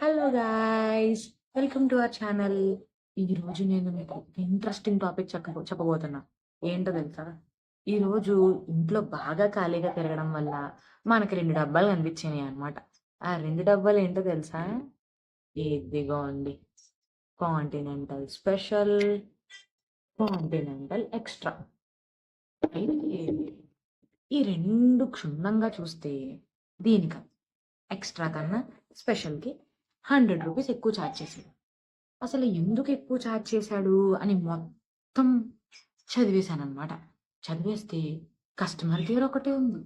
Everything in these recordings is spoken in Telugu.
Hello guys! Welcome to our channel. ఈరోజు నేను మీకు ఒక ఇంట్రెస్టింగ్ టాపిక్ చెప్పబోతున్నా. ఏంటో తెలుసా? ఈరోజు ఇంట్లో బాగా ఖాళీగా తిరగడం వల్ల మనకి 2 డబ్బాలు కనిపించినాయన్నమాట. ఆ 2 డబ్బాలు ఏంటో తెలుసా? ఇదిగోండి. Continental special, continental extra. అయితే ఈ 2 క్షుణ్ణంగా చూస్తే దీనికి ఎక్స్‌ట్రా కన్నా స్పెషల్‌కి రూ. 100 ఎక్కువ చార్జ్ చేశాడు. అసలు ఎందుకు ఎక్కువ చార్జ్ చేశాడు అని మొత్తం చదివేశాననమాట. చదివేస్తే కస్టమర్ కేర్ ఒకటే ఉంది.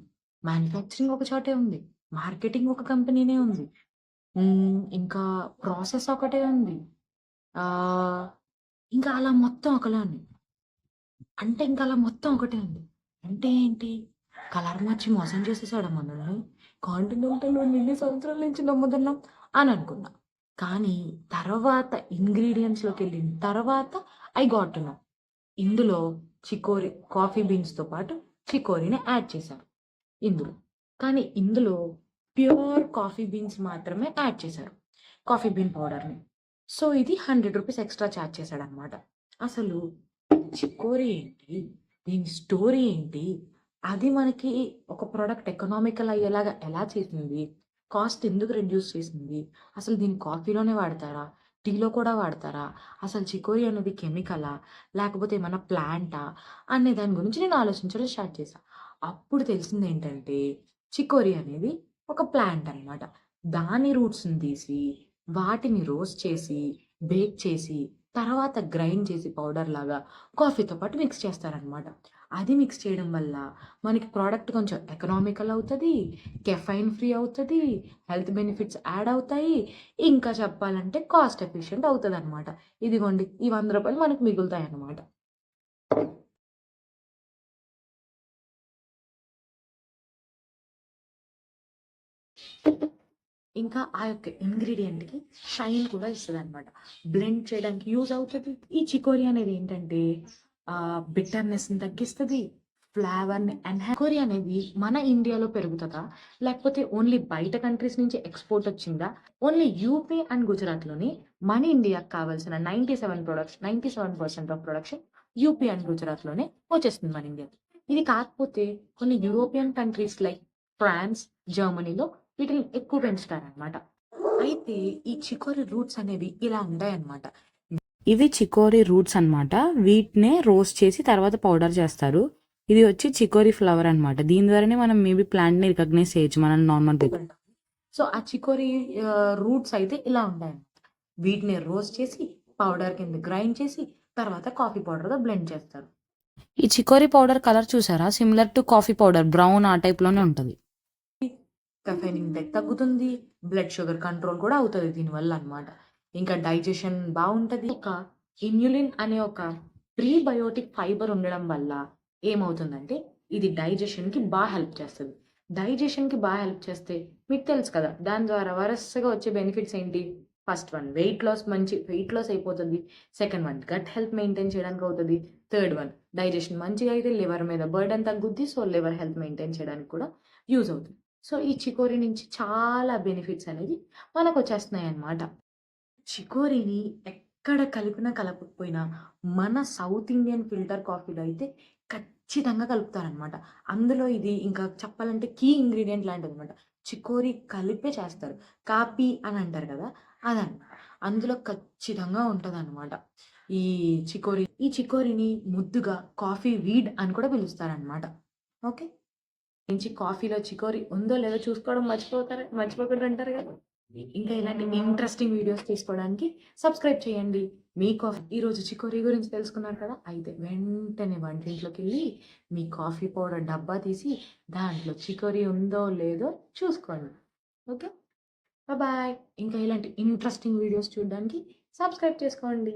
మ్యానుఫ్యాక్చరింగ్ ఒక చోటే ఉంది. మార్కెటింగ్ ఒక కంపెనీనే ఉంది. ఇంకా ప్రాసెస్ ఒకటే ఉంది. ఆహ్, ఇంకా అలా మొత్తం ఒకలే ఉంది. అంటే ఇంక అలా మొత్తం ఒకటే ఉంది. అంటే ఏంటి? కలర్ మార్చి మోసం చేసేసాడా మనల్ని? కాంటినెంటల్‌లోని ఇన్ని సంవత్సరాల నుంచి నమ్ముతున్నాం అని అనుకున్నా. కానీ తర్వాత ఇంగ్రీడియెంట్స్‌లోకెళ్ళిన తర్వాత ఐ గాట్ టు నో. ఇందులో చికోరి కాఫీ బీన్స్‌తో పాటు చికోరిని యాడ్ చేశారు ఇందులో. కానీ ఇందులో ప్యూర్ కాఫీ బీన్స్ మాత్రమే యాడ్ చేశారు. కాఫీ బీన్ పౌడర్‌ని. సో, ఇది రూ. 100 ఎక్స్‌ట్రా చార్జ్ చేశాడనమాట. అసలు చికోరి ఏంటి? దీని స్టోరీ ఏంటి? అది మనకి ఒక ప్రొడక్ట్ ఎకనామికల్ అయ్యేలాగా ఎలా చేసింది? కాస్ట్ ఎందుకు రెడ్యూస్ చేసింది? అసలు దీన్ని కాఫీలోనే వాడతారా? టీలో కూడా వాడతారా? అసలు చికోరి అనేది కెమికలా? లేకపోతే ఏమన్నా ప్లాంటా? అనే దాని గురించి నేను ఆలోచించడం స్టార్ట్ చేశా. అప్పుడు తెలిసిందేంటంటే చికోరి అనేది ఒక ప్లాంట్ అనమాట. దాని రూట్స్‌ని తీసి, వాటిని రోస్ట్ చేసి, బేక్ చేసి, తర్వాత గ్రైండ్ చేసి పౌడర్‌లాగా కాఫీతో పాటు మిక్స్ చేస్తారనమాట. అది మిక్స్ చేయడం వల్ల మనకి ప్రోడక్ట్ కొంచెం ఎకనామికల్ అవుతది. కెఫెయిన్ ఫ్రీ అవుతది. హెల్త్ బెనిఫిట్స్ యాడ్ అవుతాయి. ఇంకా చెప్పాలంటే కాస్ట్ ఎఫిషియంట్ అవుతదనమాట. ఇదిగోండి ఈ రూ. 100 మనకు మిగులుతాయన్నమాట. ఇంకా ఆ యొక్క ఇంగ్రీడియెంట్‌కి షైన్ కూడా ఇస్తదనమాట. బ్లెండ్ చేయడానికి యూజ్ అవుతది. ఈ చికోరి అనేది ఏంటంటే బిట్టర్‌నెస్‌ని తగ్గిస్తది. ఫ్లేవర్‌ని చికోరి అనేది మన ఇండియాలో పెరుగుతదా? లేకపోతే ఓన్లీ బయట కంట్రీస్ నుంచి ఎక్స్‌పోర్ట్ వచ్చిందా? ఓన్లీ యూపీ అండ్ గుజరాత్‌లోని మన ఇండియాకి కావాల్సిన 97% ఆఫ్ ప్రొడక్షన్ యూపీ అండ్ గుజరాత్‌లోనే వచ్చేస్తుంది మన ఇండియాకి. ఇది కాకపోతే కొన్ని యూరోపియన్ కంట్రీస్ లైక్ ఫ్రాన్స్, జర్మనీలో వీటిని ఎక్కువ పెంచుతారనమాట. అయితే ఈ చికోరి రూట్స్ అనేవి ఇలా ఉంటాయన్నమాట. ఇవి చికోరి రూట్స్ అన్నమాట. వీటినే రోస్ట్ చేసి తర్వాత పౌడర్ చేస్తారు. ఇది వచ్చి చికోరి ఫ్లవర్ అన్నమాట. దీని ద్వారానే మనం మేబీ ప్లాంట్ ని రికగ్నైజ్ చేయొచ్చు మనం నార్మల్ పీపుల్. సో, ఆ చికోరి రూట్స్ అయితే ఇలా ఉంటాయన్నమాట. వీటిని రోస్ట్ చేసి పౌడర్ కింద గ్రైండ్ చేసి తర్వాత కాఫీ పౌడర్‌గా బ్లెండ్ చేస్తారు. ఈ చికోరి పౌడర్ కలర్ చూసారా? Similar to coffee powder brown ఆ టైప్ లోనే ఉంటది. కెఫెయిన్ ఇంటేక్ తగ్గుతుంది. బ్లడ్ షుగర్ కంట్రోల్ కూడా అవుతది దీనివల్ల అన్నమాట. ఇంకా డైజెషన్ బావుంటది. ఒక ఇన్యులిన్ అనే ఒక ప్రీబయోటిక్ ఫైబర్ ఉండడం వల్ల ఏమవుతుందంటే ఇది డైజెషన్‌కి హెల్ప్ చేస్తది. డైజెషన్‌కి హెల్ప్ చేస్తే మీకు తెలుసు కదా! దాని ద్వారా వరసగా వచ్చే బెనిఫిట్స్ ఏంటి? ఫస్ట్ వన్ మంచి వెయిట్ లాస్ అయిపోతది. Second one gut health maintain చేయడానికి అవుతది. థర్డ్ వన్ డైజెషన్ మంచిగా అయితే లివర్ మీద బర్డెన్ తగ్గుద్ది. సో, లివర్ హెల్త్ మెయింటైన్ చేయడానికి కూడా యూజ్ అవుతుంది. సో, ఈ చికోరి నుంచి చాలా బెనిఫిట్స్ అనేది మనకొచ్చేస్తున్నాయన్నమాట. చికోరిని ఎక్కడ కలిపినా కలపకపోయినా మన సౌత్ ఇండియన్ ఫిల్టర్ కాఫీలో అయితే ఖచ్చితంగా కలుపుతారనమాట. అందులో ఇది ఇంకా చెప్పాలంటే కీ ఇంగ్రీడియెంట్ లాంటిదనమాట. చికోరి కలిపే చేస్తారు. కాపీ అని అంటారు కదా! అదనమాట. అందులో ఖచ్చితంగా ఉంటదనమాట. ఈ చికోరిని ముద్దుగా కాఫీ వీడ్ అని కూడా పిలుస్తారనమాట. ఓకే. నుంచి కాఫీలో చికోరి ఉందో లేదో చూసుకోవడం మర్చిపోకుండా ఉంటారు కదా! ఇంకా ఇలాంటి ఇంట్రెస్టింగ్ వీడియోస్ తీసుకోవడానికి సబ్స్క్రైబ్ చేయండి. ఈరోజు చికోరి గురించి తెలుసుకున్నారు కదా! అయితే వెంటనే వంటింట్లోకెళ్ళి మీ కాఫీ పౌడర్ డబ్బా తీసి దాంట్లో చికోరి ఉందో లేదో చూసుకోండి. ఓకే. బాయ్. ఇంకా ఇలాంటి ఇంట్రెస్టింగ్ వీడియోస్ చూడడానికి సబ్స్క్రైబ్ చేసుకోండి.